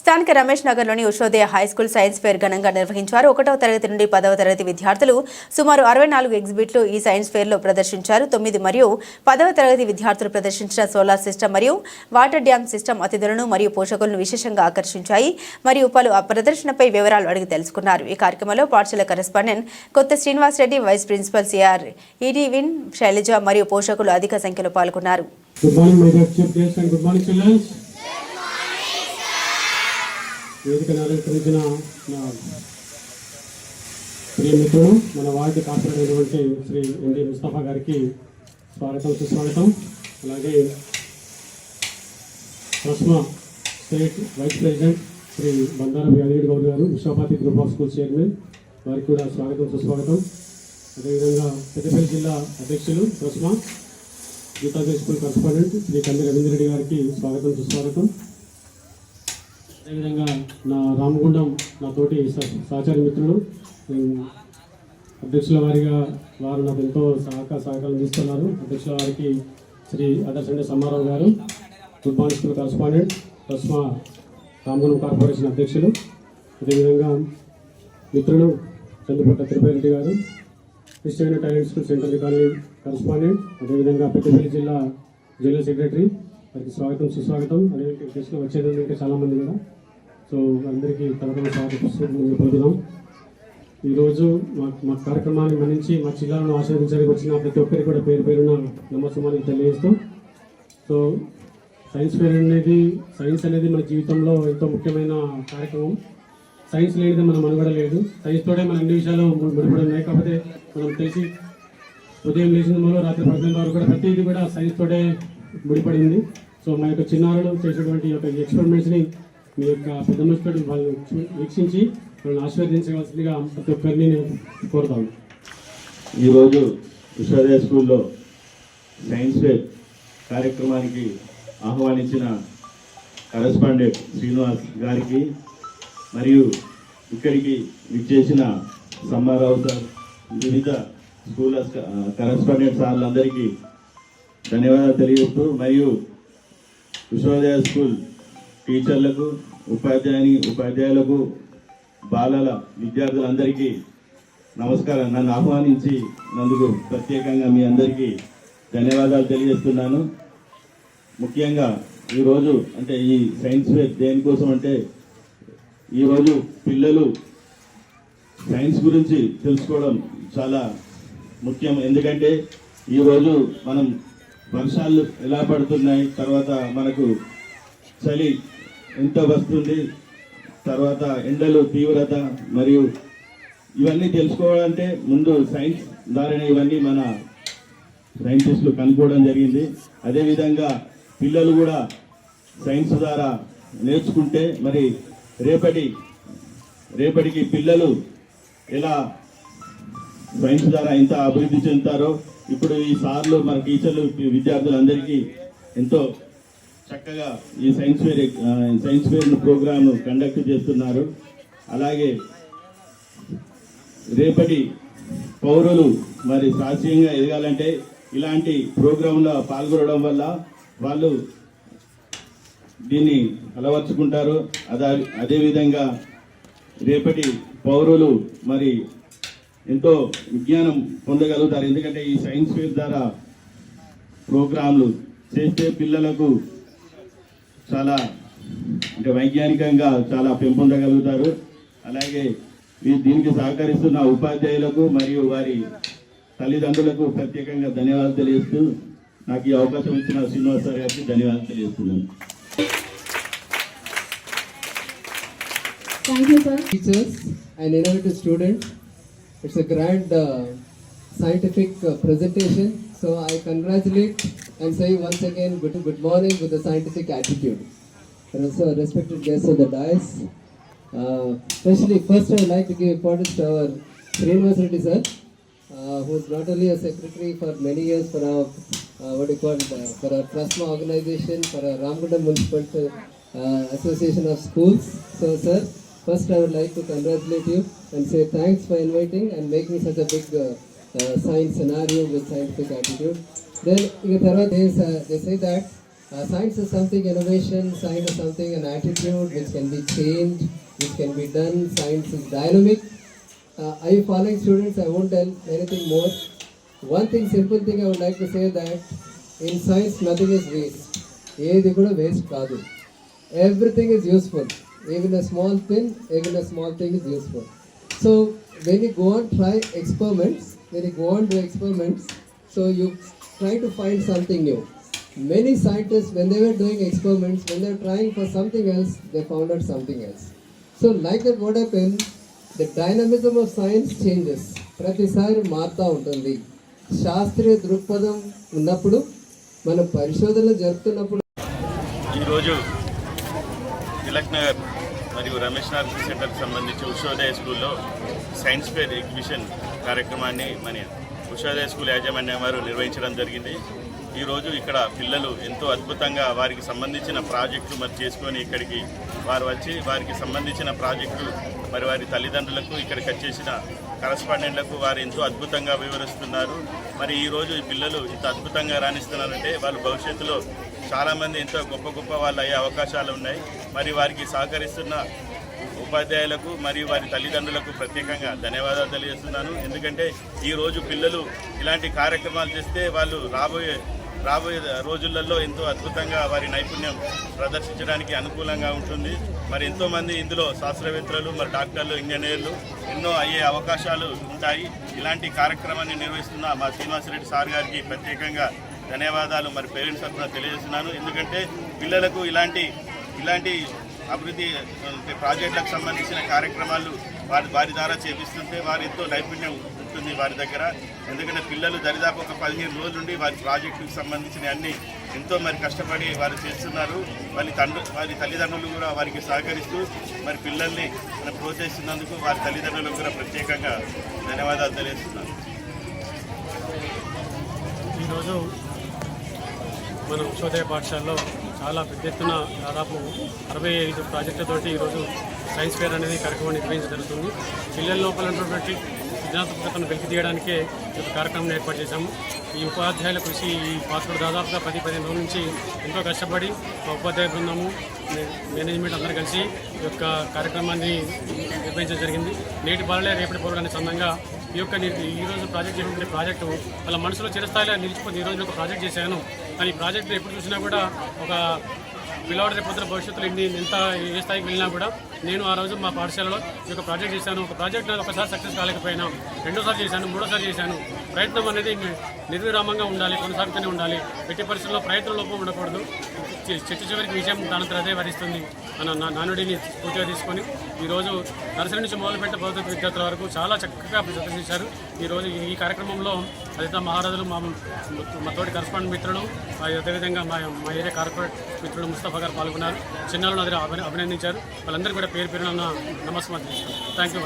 స్థానిక రమేష్ నగర్లోని Ushodaya high school science fair ఘనంగా నిర్వహించారు. 1వ తరగతి నుండి 10వ తరగతి విద్యార్థులు సుమారు 64 ఎగ్జిబిట్లు ఈ సైన్స్ ఫేర్లో ప్రదర్శించారు. 9 మరియు 10వ తరగతి విద్యార్థులు ప్రదర్శించిన సోలార్ సిస్టమ్ మరియు వాటర్ డ్యామ్ సిస్టమ్ అతిథులను మరియు పోషకులను విశేషంగా ఆకర్షించాయి మరియు పలు ప్రదర్శనపై వివరాలు అడిగి తెలుసుకున్నారు. ఈ కార్యక్రమంలో పాఠశాల correspondent Kotha Srinivas Reddy, vice principal CR ఈడీవిన్ శైలజ మరియు పోషకులు అధిక సంఖ్యలో పాల్గొన్నారు. వేదికను అలంకరించిన ప్రియ మిత్రుడు మన ward corporator Shri N D Mustafa గారికి స్వాగతం సుస్వాగతం. అలాగే Prasma state vice president Shri Bandaram Yadagiri Goud గారు, Vishwapathi group of school chairman, వారికి కూడా స్వాగతం సుస్వాగతం. అదేవిధంగా పెద్దపల్లి జిల్లా అధ్యక్షులు ప్రస్మా గీతాంజలి స్కూల్ కరస్పాండెంట్ శ్రీ కంది రవీంద్ర రెడ్డి గారికి స్వాగతం సుస్వాగతం. అదేవిధంగా నా రామగుండం నా తోటి సహచారి మిత్రులు అధ్యక్షుల వారిగా వారు నాకు ఎంతో సహకారం తీస్తున్నారు. అధ్యక్షుల వారికి శ్రీ ఆదర్శండి సమ్మారావు గారు, గుడ్ మార్నింగ్ స్కూల్ కరస్పాండెంట్, ప్రస్మా రామగుండం కార్పొరేషన్ అధ్యక్షులు. అదేవిధంగా మిత్రులు చంద్రపట్ట తిరుపతి గారు, Christian talent school central colony correspondent, అదేవిధంగా పెద్దపల్లి జిల్లా జనరల్ సెక్రటరీ, వారికి స్వాగతం సుస్వాగతం. అదేవిధంగా గెస్టులు వచ్చేదంటే చాలామంది కూడా, సో అందరికీ తరగతి స్వాగతం పొందుతున్నాం. ఈరోజు మా కార్యక్రమాన్ని మన్నించి మా జిల్లాలను ఆశీర్వదించడానికి వచ్చిన ప్రతి ఒక్కరికి కూడా పేరు పేరున నమస్కారాన్ని తెలియజేస్తాం. సో సైన్స్ అనేది మన జీవితంలో ఎంతో ముఖ్యమైన కార్యక్రమం. సైన్స్ లేనిదే మన మనుగడ లేదు. సైన్స్తోనే మన అన్ని విషయాలు ముడిపడి ఉన్నాయి. కాకపోతే మనం తెలిసి ఉదయం లేచిన మొదలు రాత్రి 10 వరకు కూడా ప్రతిదీ కూడా సైన్స్తోనే ముడిపడింది. సో మా యొక్క చిన్నారులు చేసేటువంటి యొక్క ఎక్స్పెరిమెంట్స్ని మీ యొక్క పెద్ద మనిషి వాళ్ళు వీక్షించి వాళ్ళని ఆశీర్వదించవలసిందిగా ప్రతి ఒక్కరిని నేను కోరుతాను. ఈరోజు ఉషోదయ స్కూల్లో సైన్స్ ఫేర్ కార్యక్రమానికి ఆహ్వానించిన కరెస్పాండెంట్ శ్రీనివాస్ గారికి మరియు ఇక్కడికి విచ్చేసిన సమ్మారావు సార్, వివిధ స్కూల్ కరెస్పాండెంట్ సార్లందరికీ ధన్యవాదాలు తెలియజేస్తూ, మరియు ఉషోదయ స్కూల్ టీచర్లకు, ఉపాధ్యాయులకు, బాలల విద్యార్థులందరికీ నమస్కారం. నన్ను ఆహ్వానించినందుకు ప్రత్యేకంగా మీ అందరికీ ధన్యవాదాలు తెలియజేస్తున్నాను. ముఖ్యంగా ఈరోజు అంటే ఈ సైన్స్ ఫేర్ దేనికోసం అంటే ఈరోజు పిల్లలు సైన్స్ గురించి తెలుసుకోవడం చాలా ముఖ్యం. ఎందుకంటే ఈరోజు మనం వర్షాలు ఎలా పడుతున్నాయి, తర్వాత మనకు చలి ఎంత వస్తుంది, తర్వాత ఎండలు తీవ్రత, మరియు ఇవన్నీ తెలుసుకోవాలంటే ముందు సైన్స్ ద్వారానే ఇవన్నీ మన సైంటిస్టులు కనుక్కోవడం జరిగింది. అదేవిధంగా పిల్లలు కూడా సైన్స్ ద్వారా నేర్చుకుంటే మరి రేపటికి పిల్లలు ఎలా సైన్స్ ద్వారా ఎంత అభివృద్ధి చెందుతారో ఇప్పుడు ఈ సార్లు మన టీచర్లు విద్యార్థులందరికీ ఎంతో చక్కగా ఈ సైన్స్ ఫేర్ ప్రోగ్రామ్ కండక్ట్ చేస్తున్నారు. అలాగే రేపటి పౌరులు మరి శాస్త్రీయంగా ఎదగాలంటే ఇలాంటి ప్రోగ్రాంలో పాల్గొనడం వల్ల వాళ్ళు దీన్ని అలవర్చుకుంటారు. అదేవిధంగా రేపటి పౌరులు మరి ఎంతో విజ్ఞానం పొందగలుగుతారు. ఎందుకంటే ఈ సైన్స్ ఫేర్ ద్వారా ప్రోగ్రాంలు చేస్తే పిల్లలకు చాలా అంటే వైజ్ఞానికంగా చాలా పెంపొందగలుగుతారు. అలాగే దీనికి సహకరిస్తున్న ఉపాధ్యాయులకు మరియు వారి తల్లిదండ్రులకు ప్రత్యేకంగా ధన్యవాదాలు తెలియజేస్తూ నాకు ఈ అవకాశం ఇచ్చిన శ్రీనివాస్ సార్ గారికి ధన్యవాదాలు తెలియజేస్తున్నాను. Thank you, sir. Teachers and innovative students, it's a grand scientific presentation. So I congratulate and say once again good morning with a scientific attitude. And also respected guests of the dais. Especially first I would like to give importance to our Srinivas Reddy sir, who is not only a secretary for many years for our for our Prasma organization, for our Ramgundam Municipal Association of Schools. So sir, first I would like to congratulate you and say thanks for inviting and making such a big science scenario with scientific attitude. Then they say that Science is something innovation, science is something an attitude which can be changed, which can be done. Science is dynamic. Are you following, students? I won't tell anything more. One thing, simple thing I would like to say that in science nothing is waste. ఏది కూడా waste కాదు. Everything is useful. Even a small thing is useful. So when you go on try experiments, so you try to find something new. Many scientists, when they were doing experiments, when they were trying for something else, they found out something else. So like that, what happened? The dynamism of science changes. ప్రతిసారి మారుతూ ఉంటుంది. శాస్త్రీయ దృక్పథం ఉన్నప్పుడు, మనం పరిశోధనలు జరుపుతున్నప్పుడు. ఈరోజు తిలక్ నగర్ మరియు రమేష్ నారాయణ సెంటర్కి సంబంధించి ఉషోదయ స్కూల్లో సైన్స్ ఫేర్ ఎగ్జిబిషన్ కార్యక్రమాన్ని మన ఉషోదయ స్కూల్ యాజమాన్యం వారు నిర్వహించడం జరిగింది. ఈరోజు ఇక్కడ పిల్లలు ఎంతో అద్భుతంగా వారికి సంబంధించిన ప్రాజెక్టులు మరి చేసుకొని ఇక్కడికి వారు వచ్చి వారికి సంబంధించిన ప్రాజెక్టులు మరి వారి తల్లిదండ్రులకు ఇక్కడికి వచ్చేసిన కరస్పాండెంట్లకు వారు ఎంతో అద్భుతంగా వివరిస్తున్నారు. మరి ఈరోజు ఈ పిల్లలు ఇంత అద్భుతంగా రాణిస్తున్నారంటే వాళ్ళు భవిష్యత్తులో చాలామంది ఎంతో గొప్ప గొప్ప వాళ్ళు అయ్యే అవకాశాలు ఉన్నాయి. మరి వారికి సహకరిస్తున్న ఉపాధ్యాయులకు మరియు వారి తల్లిదండ్రులకు ప్రత్యేకంగా ధన్యవాదాలు తెలియజేస్తున్నాను. ఎందుకంటే ఈరోజు పిల్లలు ఇలాంటి కార్యక్రమాలు చేస్తే వాళ్ళు రాబోయే రోజులలో ఎంతో అద్భుతంగా వారి నైపుణ్యం ప్రదర్శించడానికి అనుకూలంగా ఉంటుంది. మరి ఎంతోమంది ఇందులో శాస్త్రవేత్తలు, మరి డాక్టర్లు, ఇంజనీర్లు ఎన్నో అయ్యే అవకాశాలు ఉంటాయి. ఇలాంటి కార్యక్రమాన్ని నిర్వహిస్తున్న మా శ్రీనివాసరెడ్డి సార్ గారికి ప్రత్యేకంగా ధన్యవాదాలు మరి పేరెంట్స్ తరఫున తెలియజేస్తున్నాను. ఎందుకంటే పిల్లలకు ఇలాంటి అభివృద్ధి ప్రాజెక్టులకు సంబంధించిన కార్యక్రమాలు వారి ద్వారా చేపిస్తుంటే వారి ఎంతో నైపుణ్యం ఉంటుంది వారి దగ్గర. ఎందుకంటే పిల్లలు దరిదాపు ఒక 15 రోజుల నుండి వారి ప్రాజెక్టుకు సంబంధించిన అన్ని ఎంతో మరి కష్టపడి వారు చేస్తున్నారు. వారి తల్లిదండ్రులు కూడా వారికి సహకరిస్తూ మరి పిల్లల్ని ప్రోత్సహిస్తున్నందుకు వారి తల్లిదండ్రులకు కూడా ప్రత్యేకంగా ధన్యవాదాలు తెలియజేస్తున్నాను. ఈరోజు మన ఉషోదయ పాఠశాలలో చాలా పెద్ద ఎత్తున దాదాపు 65 ప్రాజెక్టులతోటి ఈరోజు సైన్స్ ఫేర్ అనేది కార్యక్రమం నిర్వహించడం జరుగుతుంది. పిల్లల లోపల ఉన్నటువంటి సృజనాత్మకతను వెలికి తీయడానికే ఈ కార్యక్రమం ఏర్పాటు చేశాము. ఈ ఉపాధ్యాయుల కృషి ఈ పాత్రలు దాదాపుగా 10-15 రోజుల నుంచి ఎంతో కష్టపడి మా ఉపాధ్యాయ బృందము, మేనేజ్మెంట్ అందరూ కలిసి ఈ యొక్క కార్యక్రమాన్ని నిర్వహించడం జరిగింది. నేటి బాలలే రేపటి పౌరులు అనే సందంగా ఈరోజు ప్రాజెక్ట్ చేసిన ప్రాజెక్టు వాళ్ళ మనసులో చిరస్థాయిలో నిలిచిపోతుంది. ఈరోజు ఒక ప్రాజెక్ట్ చేశాను కానీ ఈ ప్రాజెక్టు ఎప్పుడు చూసినా కూడా ఒక పిల్లవాడి రేపొద్దున భవిష్యత్తులో ఎంత ఏ స్థాయికి వెళ్ళినా కూడా నేను ఆ రోజు మా పాఠశాలలో ఈ యొక్క ప్రాజెక్ట్ చేశాను. ఒక ప్రాజెక్ట్ ఒకసారి సక్సెస్ కాలేకపోయినా రెండోసారి చేశాను, మూడోసారి చేశాను. ప్రయత్నం అనేది నిర్విరామంగా ఉండాలి, కొనసాగుతూనే ఉండాలి. ఎట్టి పరిస్థితుల్లో ప్రయత్నం లోపం ఉండకూడదు. చెట్టు చివరికి విజయం దానంతరం అదే వరిస్తుంది అన్న నానుడిని పూర్తిగా తీసుకొని ఈరోజు నర్సరీ నుంచి మొదలుపెట్టిన భౌతిక విద్యార్థుల వరకు చాలా చక్కగా ప్రదర్శించారు. ఈరోజు ఈ కార్యక్రమంలో అదిత మహారాజులు, మా తోటి కరస్పాండెంట్ మిత్రులు, అదేవిధంగా మా ఏరియా కార్పొరేట్ మిత్రులు ముస్తఫా గారు పాల్గొన్నారు. చిన్నారులను అదే అభినందించారు. వాళ్ళందరికీ కూడా పేరు పేరున నమస్కారం. Thank you.